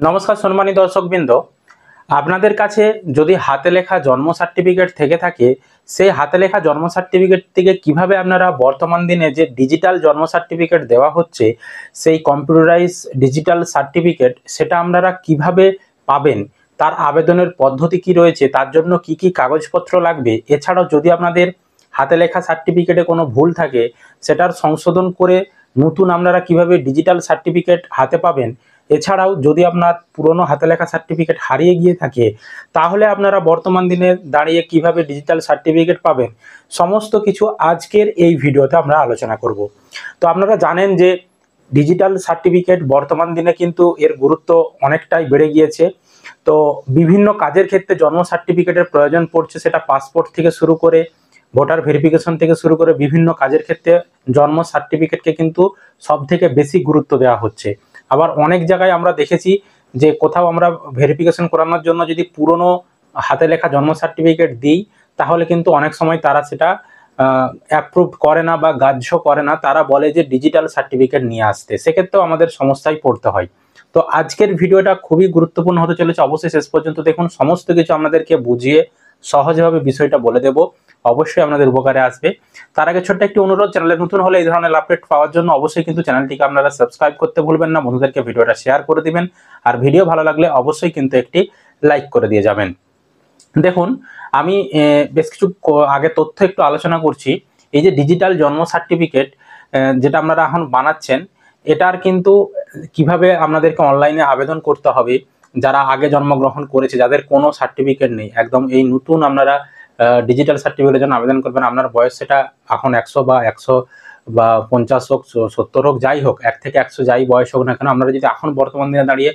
নমস্কার সম্মানিত দর্শকবৃন্দ, আপনাদের কাছে যদি হাতে লেখা জন্ম সার্টিফিকেট থেকে থাকে, সেই হাতে লেখা জন্ম সার্টিফিকেট থেকে কিভাবে আপনারা বর্তমান দিনে যে ডিজিটাল জন্ম সার্টিফিকেট দেওয়া হচ্ছে, সেই কম্পিউটারাইজ ডিজিটাল সার্টিফিকেট সেটা আপনারা কিভাবে পাবেন, তার আবেদনের পদ্ধতি কি রয়েছে, তার জন্য কি কি কাগজপত্র লাগবে, এছাড়াও যদি আপনাদের হাতে লেখা সার্টিফিকেটে কোনো ভুল থাকে সেটার সংশোধন করে নতুন আপনারা কিভাবে ডিজিটাল সার্টিফিকেট হাতে পাবেন, এছাড়াও যদি আপনার পুরনো হাতে লেখা সার্টিফিকেট হারিয়ে গিয়ে থাকে তাহলে আপনারা বর্তমান দিনে দাঁড়িয়ে কিভাবে ডিজিটাল সার্টিফিকেট পাবেন, সমস্ত কিছু আজকের এই ভিডিওতে আমরা আলোচনা করব। তো আপনারা জানেন যে ডিজিটাল সার্টিফিকেট বর্তমান দিনে কিন্তু এর গুরুত্ব অনেকটাই বেড়ে গিয়েছে। তো বিভিন্ন কাজের ক্ষেত্রে জন্ম সার্টিফিকেটের প্রয়োজন পড়ছে, সেটা পাসপোর্ট থেকে শুরু করে ভোটার ভেরিফিকেশন থেকে শুরু করে বিভিন্ন কাজের ক্ষেত্রে জন্ম সার্টিফিকেটকে কিন্তু সব থেকে বেশি গুরুত্ব দেওয়া হচ্ছে। আবার অনেক জায়গায় আমরা দেখেছি যে কোথাও আমরা ভেরিফিকেশন করানোর জন্য যদি পুরনো হাতে লেখা জন্ম সার্টিফিকেট দিই তাহলে কিন্তু অনেক সময় তারা সেটা অ্যাপ্রুভ করে না বা গ্রাহ্য করে না, তারা বলে যে ডিজিটাল সার্টিফিকেট নিয়ে আসতে, সেক্ষেত্রেও আমাদের সমস্যায় পড়তে হয়। তো আজকের ভিডিওটা খুবই গুরুত্বপূর্ণ হতে চলেছে, অবশ্যই শেষ পর্যন্ত দেখুন, সমস্ত কিছু আপনাদেরকে বুঝিয়ে সহজভাবে বিষয়টা বলে দেব, অবশ্যই আপনাদের উপকারে আসবে। তার আগে ছোট্ট একটি অনুরোধ, চ্যানেলে নতুন হলে এই ধরনের আপডেট পাওয়ার জন্য অবশ্যই কিন্তু চ্যানেলটিকে আপনারা সাবস্ক্রাইব করতে ভুলবেন না, বন্ধুদেরকে ভিডিওটা শেয়ার করে দিবেন, আর ভিডিও ভালো লাগলে অবশ্যই কিন্তু একটি লাইক করে দিয়ে যাবেন। দেখুন, আমি বেশ কিছু আগে তথ্য একটু আলোচনা করছি। এই যে ডিজিটাল জন্ম সার্টিফিকেট যেটা আপনারা এখন বানাচ্ছেন, এটার কিন্তু কিভাবে আপনাদেরকে অনলাইনে আবেদন করতে হবে, যারা আগে জন্মগ্রহণ করেছে, যাদের কোনো সার্টিফিকেট নেই, একদম এই নতুন আপনারা ডিজিটাল সার্টিফিকেটের জন্য আবেদন করবেন। আপনার বয়স সেটা এখন 100 বা 100 বা 50 হোক, 70 হোক, যাই হোক, 1 থেকে 100 যাই বয়স হোক না কেন, আপনারা যদি এখন বর্তমান দিনে দাঁড়িয়ে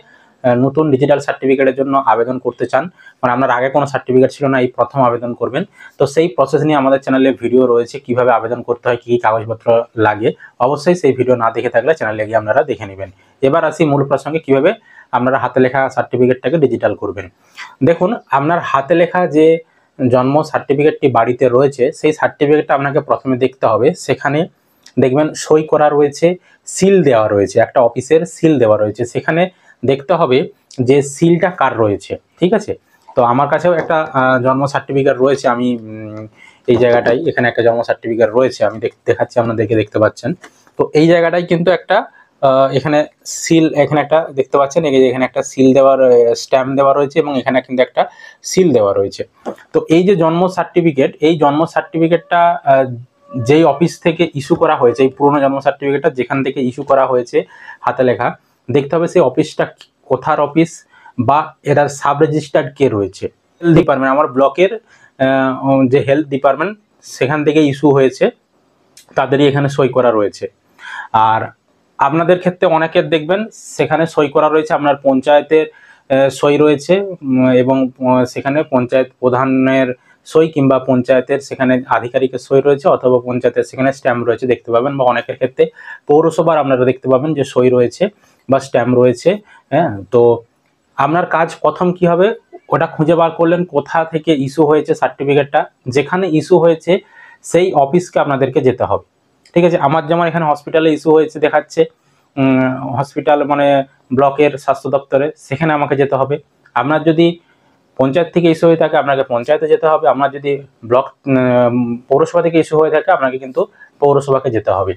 নতুন ডিজিটাল সার্টিফিকেটের জন্য আবেদন করতে চান, মানে আপনার আগে কোনো সার্টিফিকেট ছিল না, এই প্রথম আবেদন করবেন, তো সেই প্রসেস নিয়ে আমাদের চ্যানেলে ভিডিও রয়েছে, কিভাবে আবেদন করতে হয়, কী কী কাগজপত্র লাগে। অবশ্যই সেই ভিডিও না দেখে থাকলে চ্যানেলে গিয়ে আপনারা দেখে নেবেন। এবার আসি মূল প্রসঙ্গে, কিভাবে আপনারা হাতে লেখা সার্টিফিকেটটাকে ডিজিটাল করবেন। দেখুন, আপনার হাতে লেখা যে জন্ম সার্টিফিকেটটি বাড়িতে রয়েছে, সেই সার্টিফিকেটটা আপনাকে প্রথমে দেখতে হবে। সেখানে দেখবেন সই করা রয়েছে, সিল দেওয়া রয়েছে, একটা অফিসের সিল দেওয়া রয়েছে, সেখানে দেখতে হবে যে সিলটা কার রয়েছে। ঠিক আছে, তো আমার কাছেও একটা জন্ম সার্টিফিকেট রয়েছে, আমি এই জায়গাটাই, এখানে একটা জন্ম সার্টিফিকেট রয়েছে, আমি দেখাচ্ছি আপনাদেরকে, দেখতে পাচ্ছেন। তো এই জায়গাটাই কিন্তু একটা এখানে সিল, এখানে একটা দেখতে পাচ্ছেন, এখানে একটা সিল দেওয়ার স্ট্যাম্প দেওয়া রয়েছে এবং এখানে কিন্তু একটা সিল দেওয়া রয়েছে। তো এই যে জন্ম সার্টিফিকেট, এই জন্ম সার্টিফিকেটটা যেই অফিস থেকে ইস্যু করা হয়েছে, এই পুরনো জন্ম সার্টিফিকেটটা যেখান থেকে ইস্যু করা হয়েছে হাতে লেখা, দেখতে হবে সেই অফিসটা কোথার অফিস বা এরা সাব রেজিস্টার্ড কে রয়েছে। হেলথ ডিপার্টমেন্ট, আমার ব্লকের যে হেলথ ডিপার্টমেন্ট, সেখান থেকে ইস্যু হয়েছে, তাদেরই এখানে সই করা রয়েছে। আর আপনাদের ক্ষেত্রে অনেকের দেখবেন সেখানে সই করা রয়েছে, আপনার পঞ্চায়েতের সই রয়েছে এবং সেখানে পঞ্চায়েত প্রধানের সই কিংবা পঞ্চায়েতের সেখানে আধিকারিকের সই রয়েছে, অথবা পঞ্চায়েতের সেখানে স্ট্যাম্প রয়েছে দেখতে পাবেন, বা অনেকের ক্ষেত্রে পৌরসভার আপনারা দেখতে পাবেন যে সই রয়েছে বা স্ট্যাম্প রয়েছে। হ্যাঁ, তো আপনার কাজ প্রথম কি হবে, ওটা খুঁজে বার করলেন কোথা থেকে ইস্যু হয়েছে সার্টিফিকেটটা, যেখানে ইস্যু হয়েছে সেই অফিসকে আপনাদেরকে যেতে হবে। ঠিক আছে, আমার যেমন এখানে হসপিটালে ইস্যু হয়েছে দেখাচ্ছে, হসপিটাল মানে ব্লকের স্বাস্থ্য দপ্তরে, সেখানে আমাকে যেতে হবে। আপনার যদি পঞ্চায়েত থেকে ইস্যু হয়ে থাকে আপনাকে পঞ্চায়েতে যেতে হবে, আপনার যদি ব্লক পৌরসভা থেকে ইস্যু হয়ে থাকে আপনাকে কিন্তু পৌরসভাকে যেতে হবে।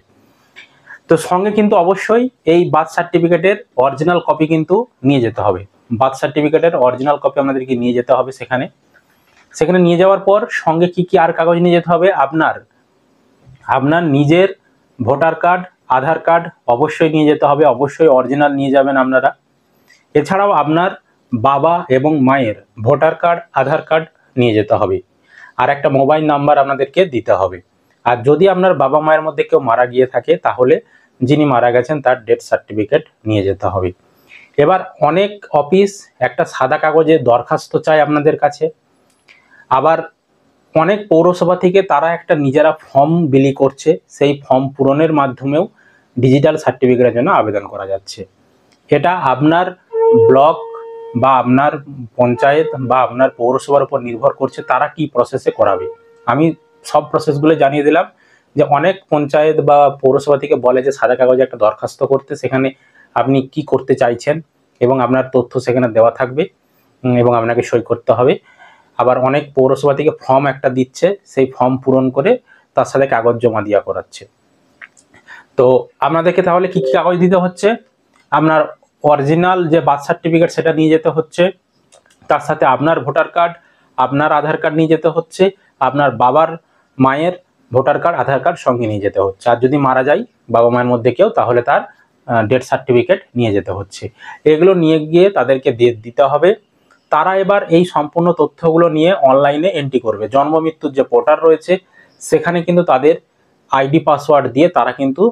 তো সঙ্গে কিন্তু অবশ্যই এই বার্থ সার্টিফিকেটের অরিজিনাল কপি কিন্তু নিয়ে যেতে হবে। বার্থ সার্টিফিকেটের অরিজিনাল কপি আপনাদেরকে নিয়ে যেতে হবে। সেখানে নিয়ে যাওয়ার পর সঙ্গে কি কি আর কাগজ নিয়ে যেতে হবে, আপনার নিজের ভোটার কার্ড, আধার কার্ড অবশ্যই নিয়ে যেতে হবে, অবশ্যই অরিজিনাল নিয়ে যাবেন আপনারা। এছাড়াও আপনার বাবা এবং মায়ের ভোটার কার্ড, আধার কার্ড নিয়ে যেতে হবে, আর একটা মোবাইল নাম্বার আপনাদেরকে দিতে হবে। আর যদি আপনার বাবা মায়ের মধ্যে কেউ মারা গিয়ে থাকে তাহলে যিনি মারা গেছেন তার ডেথ সার্টিফিকেট নিয়ে যেতে হবে। এবার অনেক অফিস একটা সাদা কাগজে দরখাস্ত চায় আপনাদের কাছে, আবার অনেক পৌরসভা থেকে তারা একটা নিজেরা ফর্ম বিলি করছে, সেই ফর্ম পূরণের মাধ্যমেও ডিজিটাল সার্টিফিকেটের জন্য আবেদন করা যাচ্ছে। এটা আপনার ব্লক বা আপনার পঞ্চায়েত বা আপনার পৌরসভার উপর নির্ভর করছে তারা কি প্রসেসে করাবে। আমি সব প্রসেসগুলো জানিয়ে দিলাম, যে অনেক পঞ্চায়েত বা পৌরসভা থেকে বলে যে সাদা কাগজে একটা দরখাস্ত করতে, সেখানে আপনি কি করতে চাইছেন, এবং আপনার তথ্য সেখানে দেওয়া থাকবে এবং আপনাকে সই করতে হবে। আবার অনেক পৌরসভা থেকে ফর্ম একটা দিচ্ছে, সেই ফর্ম পূরণ করে তার সাথে কাগজ জমা দেওয়া করাচ্ছে। তো আপনাদেরকে তাহলে কি কি কাগজ দিতে হচ্ছে? আপনার অরিজিনাল যে বার্থ সার্টিফিকেট সেটা নিয়ে যেতে হচ্ছে, তার সাথে আপনার ভোটার কার্ড, আপনার আধার কার্ড নিয়ে যেতে হচ্ছে, আপনার বাবার মায়ের ভোটার কার্ড আধার কার্ড সঙ্গে নিয়ে যেতে হচ্ছে। আর যদি মারা যায় বাবা মায়ের মধ্যে কেউ, তাহলে তার ডেথ সার্টিফিকেট নিয়ে যেতে হচ্ছে। এগুলো নিয়ে গিয়ে তাদেরকে দিতে হবে। তারা এবার এই সম্পূর্ণ তথ্যগুলো নিয়ে অনলাইনে এন্ট্রি করবে। জন্ম মৃত্যুর যে পোর্টাল রয়েছে সেখানে কিন্তু তাদের আইডি পাসওয়ার্ড দিয়ে তারা কিন্তু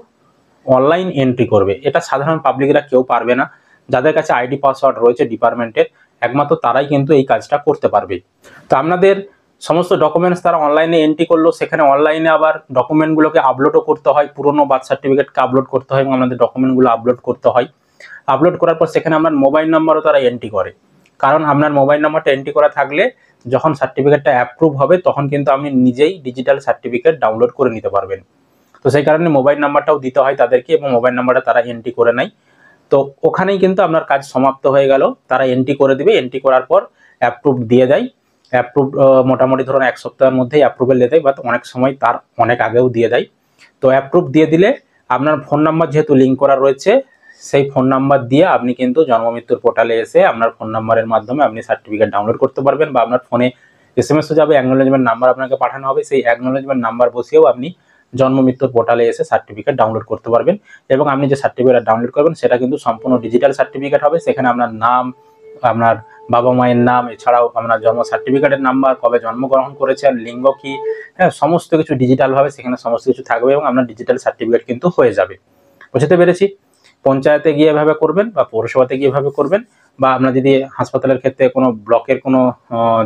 অনলাইন এন্ট্রি করবে। এটা সাধারণ পাবলিকরা কেউ পারবে না। যাদের কাছে আইডি পাসওয়ার্ড রয়েছে ডিপার্টমেন্টের, একমাত্র তারাই কিন্তু এই কাজটা করতে পারবে। তো আপনাদের সমস্ত ডকুমেন্টস তারা অনলাইনে এন্ট্রি করলো, সেখানে অনলাইনে আবার ডকুমেন্টগুলোকে আপলোডও করতে হয়, পুরনো বার্থ সার্টিফিকেটকে আপলোড করতে হয় এবং আমাদের ডকুমেন্টগুলো আপলোড করতে হয়। আপলোড করার পর সেখানে আপনার মোবাইল নাম্বারও তারা এন্ট্রি করে, কারণ আপনার মোবাইল নাম্বারটা এন্ট্রি করা থাকলে যখন সার্টিফিকেটটা অ্যাপ্রুভ হবে তখন কিন্তু আপনি নিজেই ডিজিটাল সার্টিফিকেট ডাউনলোড করে নিতে পারবেন। তো সেই কারণে মোবাইল নাম্বারটাও দিতে হয় তাদেরকে এবং মোবাইল নাম্বারটা তারা এন্ট্রি করে নেয়। তো ওখানেই কিন্তু আপনার কাজ সমাপ্ত হয়ে গেল। তারা এন্ট্রি করে দিবে, এন্ট্রি করার পর অ্যাপ্রুভ দিয়ে দেয়। অ্যাপ্রুভ মোটামুটি ধরুন 1 সপ্তাহের মধ্যেই অ্যাপ্রুভেল দিয়ে দেয়, বা অনেক সময় তার অনেক আগেও দিয়ে দেয়। তো অ্যাপ্রুভ দিয়ে দিলে আপনার ফোন নাম্বার যেহেতু লিঙ্ক করা রয়েছে, সেই ফোন নাম্বার দিয়ে আপনি কিন্তু জন্ম মৃত্যুর পোর্টালে এসে আপনার ফোন নাম্বারের মাধ্যমে আপনি সার্টিফিকেট ডাউনলোড করতে পারবেন, বা আপনার ফোনে SMS যাবে, অ্যাকনোলেজমেন্ট নাম্বার আপনাকে পাঠানো হবে, সেই অ্যাকনোলেজমেন্ট নাম্বার বসিয়েও আপনি জন্ম মৃত্যুর পোর্টালে এসে সার্টিফিকেট ডাউনলোড করতে পারবেন। এবং আপনি যে সার্টিফিকেট ডাউনলোড করবেন সেটা কিন্তু সম্পূর্ণ ডিজিটাল সার্টিফিকেট হবে। সেখানে আপনার নাম, আপনার বাবা মায়ের নাম, এছাড়াও আপনার জন্ম সার্টিফিকেটের নাম্বার, কবে জন্মগ্রহণ করেছেন, লিঙ্গ কি, হ্যাঁ, সমস্ত কিছু ডিজিটালভাবে সেখানে সমস্ত কিছু থাকবে এবং আপনার ডিজিটাল সার্টিফিকেট কিন্তু হয়ে যাবে। বুঝতে পেরেছি? পঞ্চায়েতে গিয়ে এভাবে করবেন, বা পৌরসভাতে গিয়ে এভাবে করবেন, বা আপনার যদি হাসপাতালের ক্ষেত্রে কোনো ব্লকের কোনো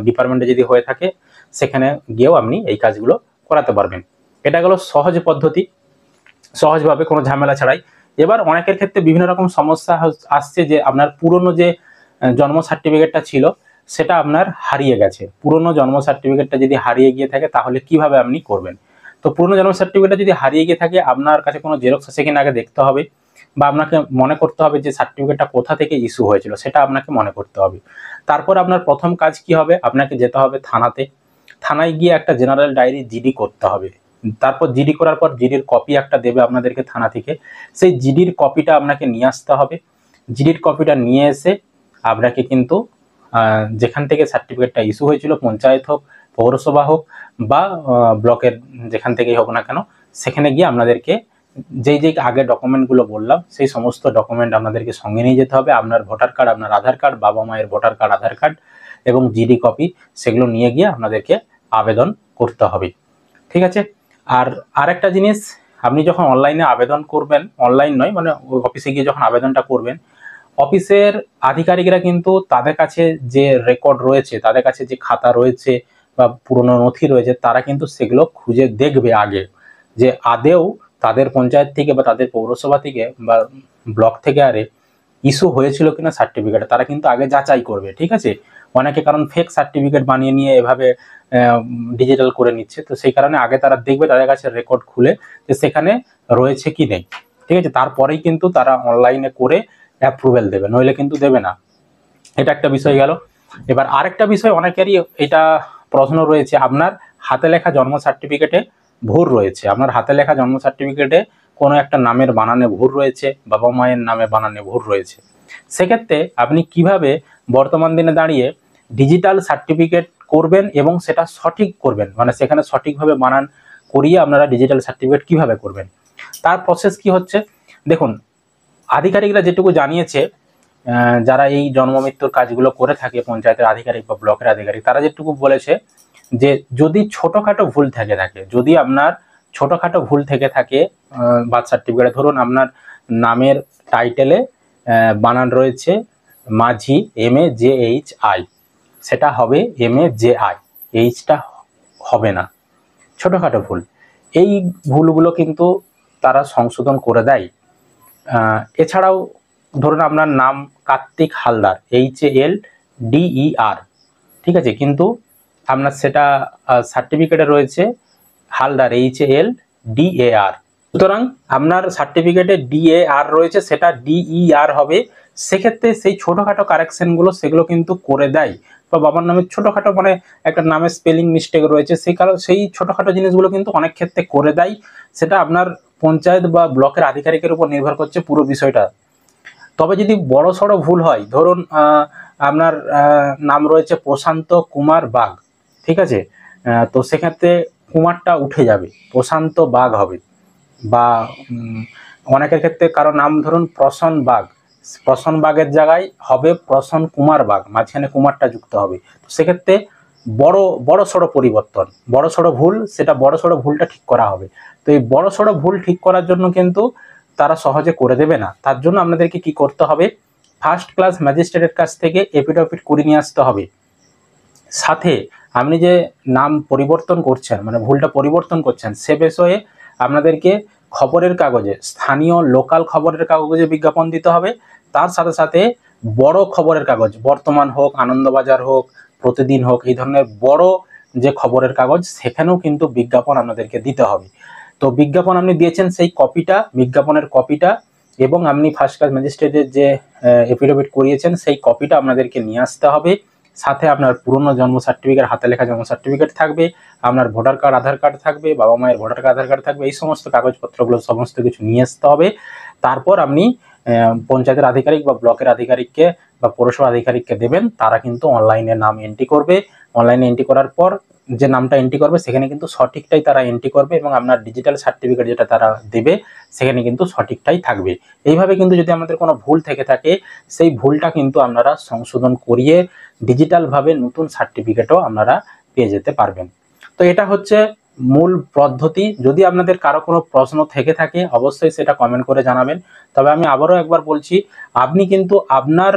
ডিপার্টমেন্টে যদি হয়ে থাকে সেখানে গিয়েও আপনি এই কাজগুলো করাতে পারবেন। এটা গেল সহজ পদ্ধতি, সহজভাবে কোনো ঝামেলা ছাড়াই। এবার অনেকের ক্ষেত্রে বিভিন্ন রকম সমস্যা আসছে, যে আপনার পুরনো যে জন্ম সার্টিফিকেটটা ছিল সেটা আপনার হারিয়ে গেছে। পুরনো জন্ম সার্টিফিকেটটা যদি হারিয়ে গিয়ে থাকে তাহলে কিভাবে আপনি করবেন? তো পুরনো জন্ম সার্টিফিকেটটা যদি হারিয়ে গিয়ে থাকে, আপনার কাছে কোনো জেরক্স আছে কিনা আগে দেখতে হবে, বা আপনাকে মনে করতে হবে যে সার্টিফিকেটটা কোথা থেকে ইস্যু হয়েছিল সেটা আপনাকে মনে করতে হবে। তারপর আপনার প্রথম কাজ কি হবে? আপনাকে যেতে হবে থানাতে। থানায় গিয়ে একটা জেনারেল ডায়েরি জিডি করতে হবে। তারপর জিডি করার পর জিডির কপি একটা দেবে আপনাদেরকে থানা থেকে, সেই জিডির কপিটা আপনাকে নিয়ে আসতে হবে। জিডির কপিটা নিয়ে এসে আপনাকে কিন্তু যেখান থেকে সার্টিফিকেটটা ইস্যু হয়েছিল, পঞ্চায়েত হোক, পৌরসভা হোক, বা ব্লকের যেখান থেকেই হোক না কেন, সেখানে গিয়ে আপনাদেরকে যেই আগে ডকুমেন্টগুলো বললাম সেই সমস্ত ডকুমেন্ট আপনাদেরকে সঙ্গে নিয়ে যেতে হবে। আপনার ভোটার কার্ড, আপনার আধার কার্ড, বাবা মায়ের ভোটার কার্ড, আধার কার্ড এবং জিডি কপি, সেগুলো নিয়ে গিয়ে আপনাদেরকে আবেদন করতে হবে। ঠিক আছে? আর আরেকটা জিনিস, আপনি যখন অনলাইনে আবেদন করবেন, অনলাইন নয় মানে অফিসে গিয়ে যখন আবেদনটা করবেন, অফিসের আধিকারিকরা কিন্তু তাদের কাছে যে রেকর্ড রয়েছে, তাদের কাছে যে খাতা রয়েছে বা পুরনো নথি রয়েছে, তারা কিন্তু সেগুলো খুঁজে দেখবে আগে, যে আদেও তাদের পঞ্চায়েত থেকে বা তাদের পৌরসভা থেকে বা ব্লক থেকে আরে ইস্যু হয়েছিল কিনা সার্টিফিকেট, তারা কিন্তু আগে যাচাই করবে। ঠিক আছে? অনেকে কারণ ফেক সার্টিফিকেট বানিয়ে নিয়ে এভাবে ডিজিটাল করে নিচ্ছে, তো সেই কারণে আগে তারা দেখবে তাদের কাছে রেকর্ড খুলে যে সেখানে রয়েছে কি নেই। ঠিক আছে? তারপরেই কিন্তু তারা অনলাইনে করে অ্যাপ্রুভেল দেবে, নইলে কিন্তু দেবে না। এটা একটা বিষয় গেল। এবার আরেকটা বিষয় অনেকেরই এটা প্রশ্ন রয়েছে, আপনার হাতে লেখা জন্ম সার্টিফিকেটে ভুল রয়েছে। আপনার হাতে লেখা জন্ম সার্টিফিকেটে কোনো একটা নামের বানানে ভুল রয়েছে, বাবা মায়ের নামে বানানে ভুল রয়েছে। সেক্ষেত্রে আপনি কিভাবে বর্তমান দিনে দাঁড়িয়ে ডিজিটাল সার্টিফিকেট করবেন এবং সেটা সঠিক করবেন, মানে সেখানে সঠিকভাবে বানান করিয়ে আপনারা ডিজিটাল সার্টিফিকেট কিভাবে করবেন, তার প্রসেস কি হচ্ছে দেখুন। আধিকারিকরা যেটুকু জানিয়েছে, যারা এই জন্ম মৃত্যুর কাজগুলো করে থাকে, পঞ্চায়েতের আধিকারিক বা ব্লকের আধিকারিক, তারা যেটুকু বলেছে যে যদি ছোটোখাটো ভুল থেকে থাকে, যদি আপনার ছোটোখাটো ভুল থেকে থাকে বার্থ সার্টিফিকেটে, ধরুন আপনার নামের টাইটেলে বানান রয়েছে মাঝি, MAJHI, সেটা হবে MAJI, এইচটা হবে না, ছোটোখাটো ভুল। এই ভুলগুলো কিন্তু তারা সংশোধন করে দেয়। এছাড়াও ধরুন আপনার নাম কার্তিক হালদার, HALDER, ঠিক আছে, কিন্তু আপনার সেটা সার্টিফিকেটে রয়েছে হালদার, HALDAR। সুতরাং আপনার সার্টিফিকেটে DAR রয়েছে, সেটা DER হবে, সেক্ষেত্রে সেই ছোটোখাটো কারেকশনগুলো সেগুলো কিন্তু করে দেয়, বা বাবার নামে ছোটোখাটো মানে একটা নামের স্পেলিং মিস্টেক রয়েছে, সেই কারণে সেই ছোটোখাটো জিনিসগুলো কিন্তু অনেক ক্ষেত্রে করে দেয়। সেটা আপনার পঞ্চায়েত বা ব্লকের আধিকারিকের উপর নির্ভর করছে পুরো বিষয়টা। তবে যদি বড় সড়ো ভুল হয়, ধরুন আপনার নাম রয়েছে প্রশান্ত কুমার বাগ, ঠিক আছে, তো সেক্ষেত্রে কুমারটা উঠে যাবে, প্রশান্ত বাগ হবে। বা অনেকের ক্ষেত্রে কারো নাম ধরুন প্রসন্ন বাগ, প্রসন্ন বাগের জায়গায় হবে প্রসন্ন কুমার বাগ, মাঝখানে কুমারটা যুক্ত হবে। তো সেক্ষেত্রে বড় সড়ো পরিবর্তন, বড় সড়ো ভুল, সেটা বড় সড়ো ভুলটা ঠিক করা হবে। তো এই বড় সড়ো ভুল ঠিক করার জন্য কিন্তু তারা সহজে করে দেবে না। তার জন্য আপনাদেরকে কি করতে হবে, ফার্স্ট ক্লাস ম্যাজিস্ট্রেটের কাছ থেকে এফিডেভিট করে নিয়ে আসতে হবে। সাথে আপনি যে নাম পরিবর্তন করছেন, মানে ভুলটা পরিবর্তন করছেন, সে বিষয়ে আপনাদেরকে খবরের কাগজে, স্থানীয় লোকাল খবরের কাগজে বিজ্ঞাপন দিতে হবে। তার সাথে সাথে বড় খবরের কাগজ, বর্তমান হোক, আনন্দবাজার হোক, প্রতিদিন হোক, এই ধরনের বড় যে খবরের কাগজ, সেখানেও কিন্তু বিজ্ঞাপন আপনাদেরকে দিতে হবে। তো বিজ্ঞাপন আপনি দিয়েছেন, সেই কপিটা, বিজ্ঞাপনের কপিটা, এবং আপনি ফার্স্ট ক্লাস ম্যাজিস্ট্রেটের যে এফিডেভিট করিয়েছেন সেই কপিটা আপনাদেরকে নিয়ে আসতে হবে। সাথে আপনার পুরনো জন্ম সার্টিফিকেট, হাতে লেখা জন্ম সার্টিফিকেট থাকবে, আপনার ভোটার কার্ড, আধার কার্ড থাকবে, বাবা মায়ের ভোটার কার্ড, আধার কার্ড থাকবে। এই সমস্ত কাগজপত্রগুলো সমস্ত কিছু নিয়ে আসতে হবে। তারপর আপনি পঞ্চায়েতের আধিকারিক বা ব্লকের আধিকারিককে বা পৌরসভা আধিকারিককে দেবেন। তারা কিন্তু অনলাইনে নাম এন্ট্রি করবে। অনলাইনে এন্ট্রি করার পর যে নামটা এন্ট্রি করবে সেখানে কিন্তু সঠিকটাই তারা এন্ট্রি করবে, এবং আপনার ডিজিটাল সার্টিফিকেট যেটা তারা দেবে সেখানে কিন্তু সঠিকটাই থাকবে। এইভাবে কিন্তু যদি আমাদের কোনো ভুল থেকে থাকে, সেই ভুলটা কিন্তু আপনারা সংশোধন করিয়ে ডিজিটালভাবে নতুন সার্টিফিকেটও আপনারা পেয়ে যেতে পারবেন। তো এটা হচ্ছে মূল পদ্ধতি। যদি আপনাদের কারো কোনো প্রশ্ন থেকে থাকে অবশ্যই সেটা কমেন্ট করে জানাবেন। তবে আমি আবারও একবার বলছি, আপনি কিন্তু আপনার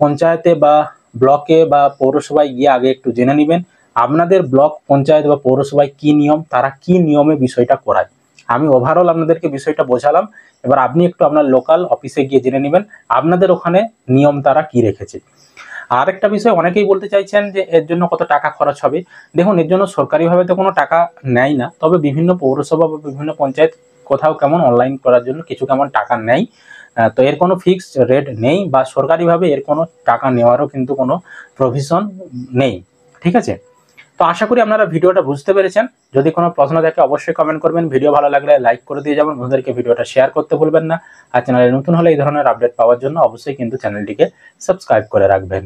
পঞ্চায়েতে বা ব্লকে বা পৌরসভায় গিয়ে আগে একটু জেনে নেবেন আপনাদের ব্লক, পঞ্চায়েত বা পৌরসভায় কি নিয়ম, তারা কি নিয়মে বিষয়টা করায়। আমি ওভারঅল আপনাদেরকে বিষয়টা বোঝালাম। এবার আপনি একটু আপনার লোকাল অফিসে গিয়ে জেনে নেবেন আপনাদের ওখানে নিয়ম তারা কি রেখেছে। আর একটা বিষয় অনেকেই বলতে চাইছেন যে এর জন্য কত টাকা খরচ হবে। দেখুন, এর জন্য সরকারিভাবে তো কোনো টাকা নেয় না, তবে বিভিন্ন পৌরসভা বা বিভিন্ন পঞ্চায়েত কোথাও কেমন অনলাইন করার জন্য কিছু কেমন টাকা নেয়। তো এর কোনো ফিক্সড রেট নেই, বা সরকারিভাবে এর কোনো টাকা নেওয়ারও কিন্তু কোনো প্রভিশন নেই, ঠিক আছে। তো আশা করি আপনারা ভিডিওটা বুঝতে পেরেছেন। যদি কোনো প্রশ্ন থাকে অবশ্যই কমেন্ট করবেন। ভিডিও ভালো লাগলে লাইক করে দিয়ে যাবেন, বন্ধুদেরকে ভিডিওটা শেয়ার করতে ভুলবেন না। আর চ্যানেলে নতুন হলে এই ধরনের আপডেট পাওয়ার জন্য অবশ্যই কিন্তু চ্যানেলটিকে সাবস্ক্রাইব করে রাখবেন।